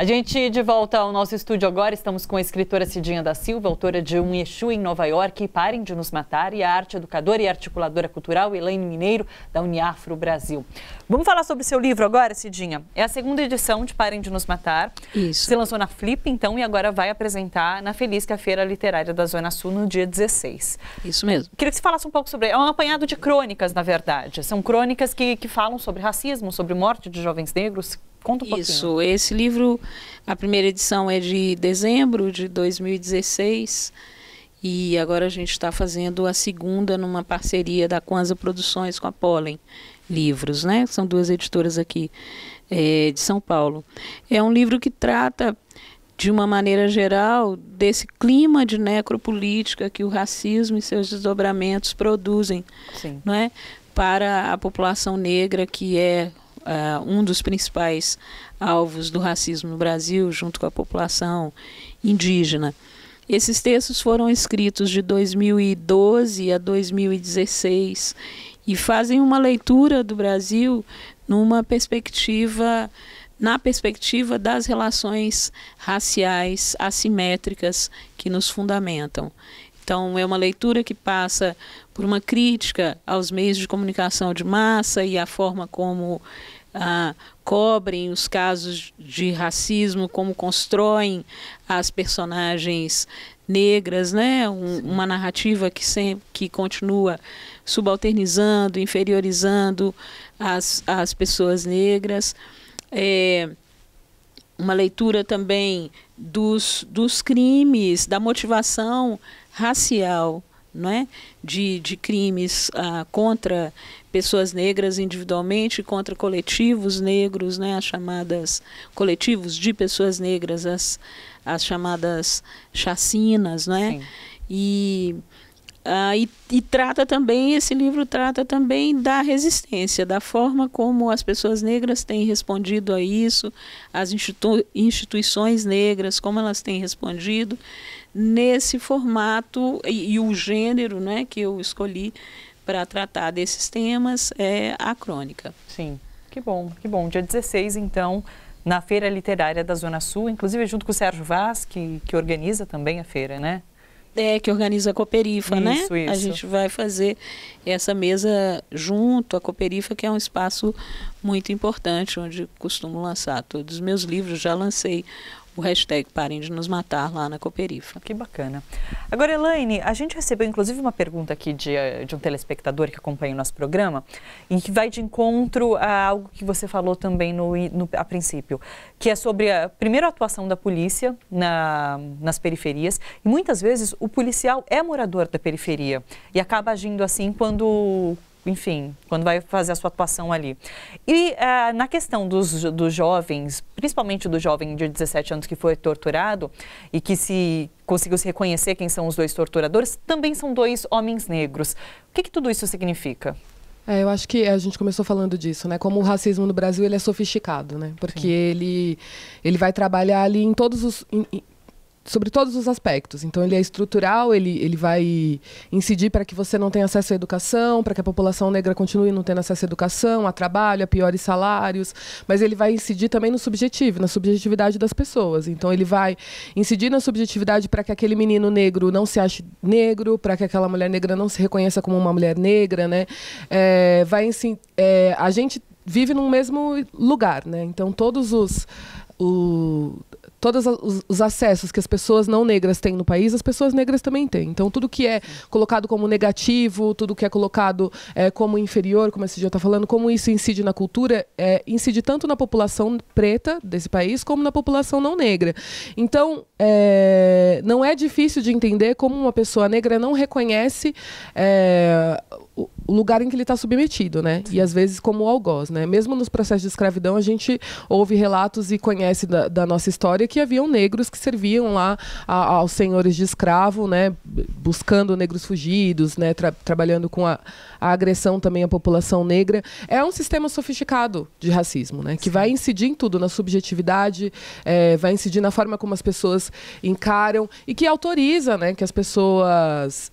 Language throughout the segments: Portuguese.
A gente de volta ao nosso estúdio agora, estamos com a escritora Cidinha da Silva, autora de Um Exu em Nova York, Parem de Nos Matar, e a arte educadora e articuladora cultural Elaine Mineiro, da Uniafro Brasil. Vamos falar sobre o seu livro agora, Cidinha? É a segunda edição de Parem de Nos Matar. Isso. Você lançou na Flip, então, e agora vai apresentar na Feliz, que é a Feira Literária da Zona Sul, no dia 16. Isso mesmo. Queria que você falasse um pouco sobre... É um apanhado de crônicas, na verdade. São crônicas que falam sobre racismo, sobre morte de jovens negros. Conta um pouquinho. Isso, esse livro, a primeira edição é de dezembro de 2016 e agora a gente está fazendo a segunda numa parceria da Kwanza Produções com a Pollen Livros, né? São duas editoras aqui de São Paulo. É um livro que trata, de uma maneira geral, desse clima de necropolítica que o racismo e seus desdobramentos produzem, não é? Para a população negra, que é um dos principais alvos do racismo no Brasil, junto com a população indígena. Esses textos foram escritos de 2012 a 2016 e fazem uma leitura do Brasil na perspectiva das relações raciais assimétricas que nos fundamentam. Então, é uma leitura que passa por uma crítica aos meios de comunicação de massa e a forma como cobrem os casos de racismo, como constroem as personagens negras, né? Uma narrativa que continua subalternizando, inferiorizando as pessoas negras. Uma leitura também dos crimes, da motivação racial, não é? De crimes contra pessoas negras individualmente, contra coletivos negros, né? As chamadas coletivos de pessoas negras, as chamadas chacinas, não é? E trata também, esse livro trata também da resistência, da forma como as pessoas negras têm respondido a isso, as instituições negras, como elas têm respondido nesse formato, e o gênero, né, que eu escolhi para tratar desses temas é a crônica. Sim, que bom, que bom. Dia 16, então, na Feira Literária da Zona Sul, inclusive junto com o Sérgio Vaz, que organiza também a feira, né? Que organiza a Cooperifa, né? Isso. A gente vai fazer essa mesa junto à Cooperifa, que é um espaço muito importante, onde costumo lançar todos os meus livros. Já lancei o hashtag Parem de Nos Matar lá na Cooperifa. Que bacana. Agora, Elaine, a gente recebeu inclusive uma pergunta aqui de um telespectador que acompanha o nosso programa, em que vai de encontro a algo que você falou também a princípio, que é sobre primeiro a atuação da polícia nas periferias, e muitas vezes o policial é morador da periferia e acaba agindo assim quando vai fazer a sua atuação ali. E na questão dos jovens, principalmente do jovem de 17 anos que foi torturado e que conseguiu se reconhecer quem são os dois torturadores, também são dois homens negros. O que tudo isso significa? Eu acho que a gente começou falando disso, né? Como o racismo no Brasil ele é sofisticado, né? Porque ele vai trabalhar ali em sobre todos os aspectos. Então, ele é estrutural, ele vai incidir para que você não tenha acesso à educação, para que a população negra continue não tendo acesso à educação, a trabalho, a piores salários, mas ele vai incidir também no subjetivo, na subjetividade das pessoas. Então, ele vai incidir na subjetividade para que aquele menino negro não se ache negro, para que aquela mulher negra não se reconheça como uma mulher negra, né? A gente vive no mesmo lugar, né? Então, todos os acessos que as pessoas não negras têm no país, as pessoas negras também têm. Então, tudo que é colocado como negativo, tudo que é colocado como inferior, como esse dia está falando, como isso incide na cultura, incide tanto na população preta desse país, como na população não negra. Então, não é difícil de entender como uma pessoa negra não reconhece o lugar em que ele está submetido, né? E às vezes como o algoz, né? Mesmo nos processos de escravidão, a gente ouve relatos e conhece da nossa história que haviam negros que serviam lá aos senhores de escravo, né? Buscando negros fugidos, né? Trabalhando com a agressão também à população negra. É um sistema sofisticado de racismo, né? Que vai incidir em tudo, na subjetividade, vai incidir na forma como as pessoas encaram e que autoriza, né? Que as pessoas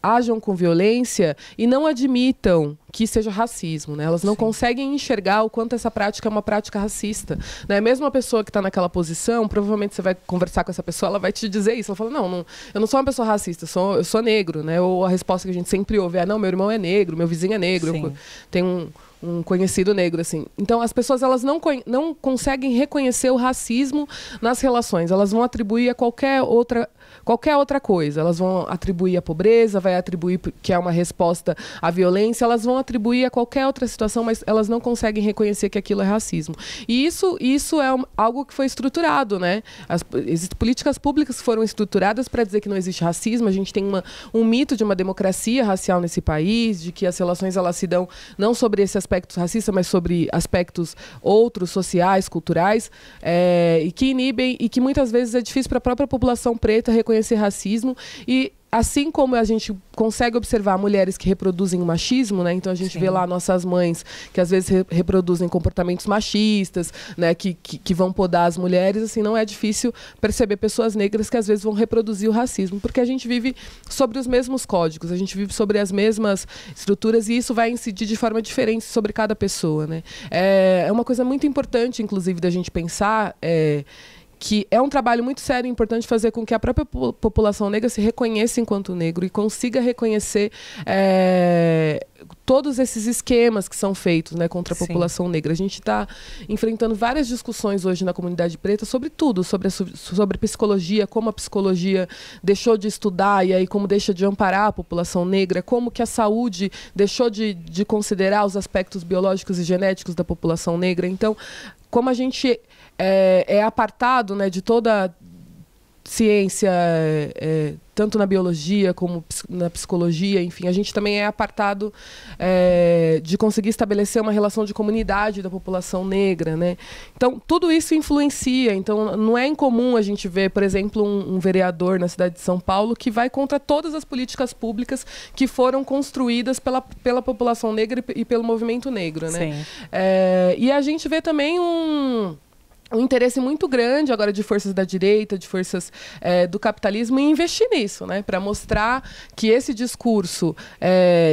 ajam com violência e não admitam que seja racismo, né? Elas não conseguem enxergar o quanto essa prática é uma prática racista, né? Mesmo a pessoa que está naquela posição, provavelmente você vai conversar com essa pessoa, ela vai te dizer isso, ela fala, não, eu não sou uma pessoa racista, eu sou negro, né? Ou a resposta que a gente sempre ouve é, não, meu irmão é negro, meu vizinho é negro, eu tenho um conhecido negro, assim. Então, as pessoas, elas não conseguem reconhecer o racismo nas relações, elas vão atribuir a qualquer outra coisa. Elas vão atribuir a pobreza, vai atribuir que é uma resposta à violência, elas vão atribuir a qualquer outra situação, mas elas não conseguem reconhecer que aquilo é racismo. E isso é algo que foi estruturado, né? Existem políticas públicas que foram estruturadas para dizer que não existe racismo. A gente tem um mito de uma democracia racial nesse país, de que as relações elas se dão não sobre esse aspecto racista, mas sobre aspectos outros, sociais, culturais, e que inibem e que muitas vezes é difícil para a própria população preta reconhecer racismo. E assim como a gente consegue observar mulheres que reproduzem o machismo, né? Então a gente vê lá nossas mães que às vezes reproduzem comportamentos machistas, né? Que vão podar as mulheres, assim, não é difícil perceber pessoas negras que às vezes vão reproduzir o racismo, porque a gente vive sobre os mesmos códigos, a gente vive sobre as mesmas estruturas e isso vai incidir de forma diferente sobre cada pessoa, né? É uma coisa muito importante, inclusive, da gente pensar que é um trabalho muito sério e importante fazer com que a própria população negra se reconheça enquanto negro e consiga reconhecer todos esses esquemas que são feitos, né, contra a população negra. A gente está enfrentando várias discussões hoje na comunidade preta sobre tudo, sobre psicologia, como a psicologia deixou de estudar e aí como deixa de amparar a população negra, como que a saúde deixou de considerar os aspectos biológicos e genéticos da população negra. Então, como a gente é apartado, né, de toda ciência, tanto na biologia como na psicologia, enfim, a gente também é apartado de conseguir estabelecer uma relação de comunidade da população negra, né? Então, tudo isso influencia. Então, não é incomum a gente ver, por exemplo, um vereador na cidade de São Paulo que vai contra todas as políticas públicas que foram construídas pela população negra e pelo movimento negro, né? E a gente vê também um interesse muito grande agora de forças da direita, de forças do capitalismo em investir nisso, né? Para mostrar que esse discurso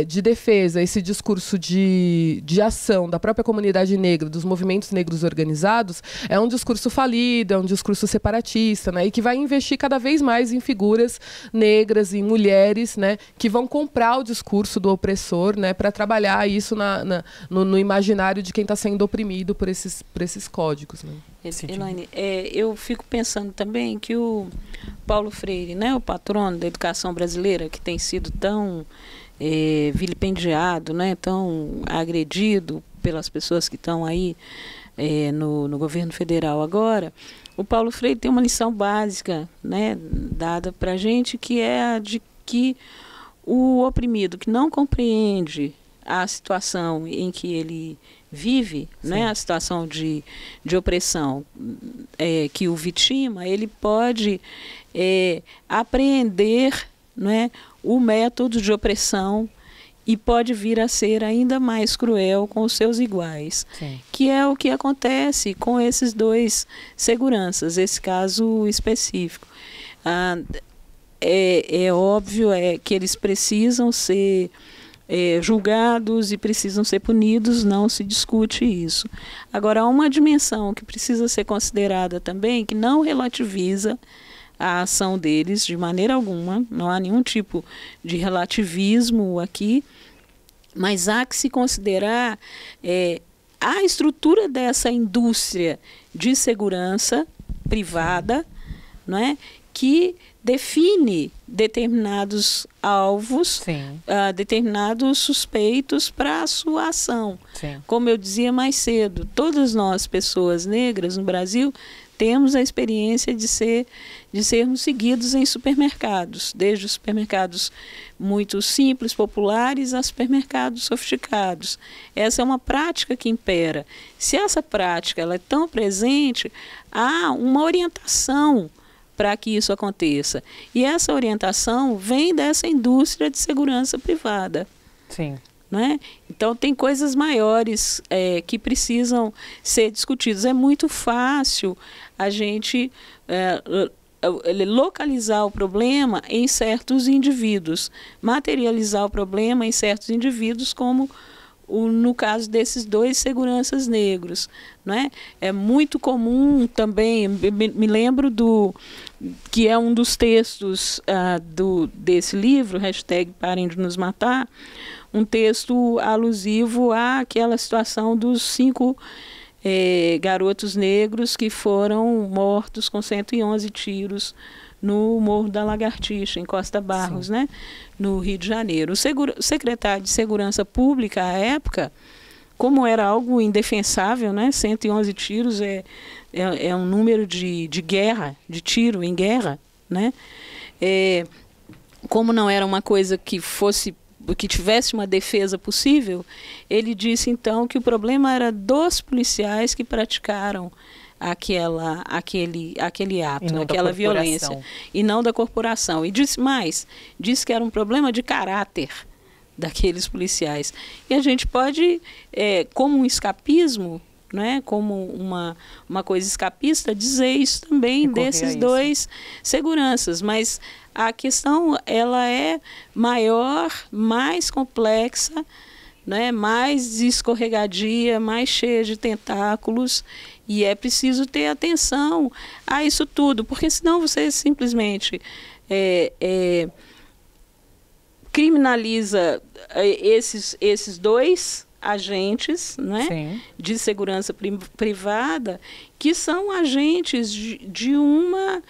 de defesa, esse discurso de ação da própria comunidade negra, dos movimentos negros organizados, é um discurso falido, é um discurso separatista, né? E que vai investir cada vez mais em figuras negras, em mulheres, né? Que vão comprar o discurso do opressor, né? Para trabalhar isso no imaginário de quem está sendo oprimido por esses códigos, né? Elaine, eu fico pensando também que o Paulo Freire, né, o patrono da educação brasileira, que tem sido tão vilipendiado, né, tão agredido pelas pessoas que estão aí no governo federal agora, o Paulo Freire tem uma lição básica, né, dada para a gente, que é a de que o oprimido que não compreende a situação em que ele vive, né, a situação de opressão que o vitima, ele pode apreender, né, o método de opressão e pode vir a ser ainda mais cruel com os seus iguais, que é o que acontece com esses dois seguranças, esse caso específico. É óbvio que eles precisam ser julgados e precisam ser punidos, não se discute isso. Agora, há uma dimensão que precisa ser considerada também, que não relativiza a ação deles de maneira alguma, não há nenhum tipo de relativismo aqui, mas há que se considerar a estrutura dessa indústria de segurança privada, não é? Que define determinados alvos, determinados suspeitos para a sua ação. Como eu dizia mais cedo, todas nós, pessoas negras no Brasil, temos a experiência de sermos seguidos em supermercados, desde os supermercados muito simples, populares, a supermercados sofisticados. Essa é uma prática que impera. Se essa prática ela é tão presente, há uma orientação para que isso aconteça. E essa orientação vem dessa indústria de segurança privada. Não é? Então, tem coisas maiores que precisam ser discutidas. É muito fácil a gente localizar o problema em certos indivíduos, materializar o problema em certos indivíduos, como no caso desses 2 seguranças negros, não é? É muito comum também, me lembro que é um dos textos desse livro, #Parem de Nos Matar, um texto alusivo àquela situação dos 5 garotos negros que foram mortos com 111 tiros no Morro da Lagartixa, em Costa Barros, né? No Rio de Janeiro. O secretário de Segurança Pública, à época, como era algo indefensável, né? 111 tiros é um número de guerra, de tiro em guerra, né? Como não era uma coisa que tivesse uma defesa possível, ele disse então que o problema era dos policiais que praticaram aquele ato, aquela violência, e não da corporação. E disse mais, disse que era um problema de caráter daqueles policiais. E a gente pode, como um escapismo, né, como uma coisa escapista, dizer isso também desses 2 seguranças, mas a questão ela é maior, mais complexa, né, mais escorregadia, mais cheia de tentáculos, e é preciso ter atenção a isso tudo, porque senão você simplesmente criminaliza esses 2 agentes, né, de segurança privada, que são agentes de uma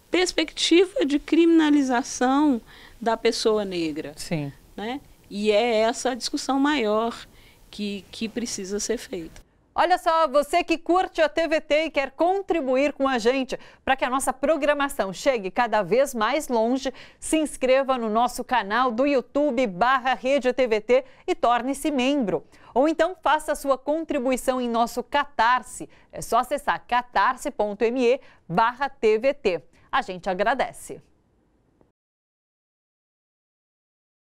perspectiva de criminalização da pessoa negra. Sim. Né? E é essa a discussão maior que precisa ser feita. Olha só, você que curte a TVT e quer contribuir com a gente para que a nossa programação chegue cada vez mais longe, se inscreva no nosso canal do YouTube /Rede TVT e torne-se membro. Ou então faça a sua contribuição em nosso Catarse. É só acessar catarse.me/TVT. A gente agradece.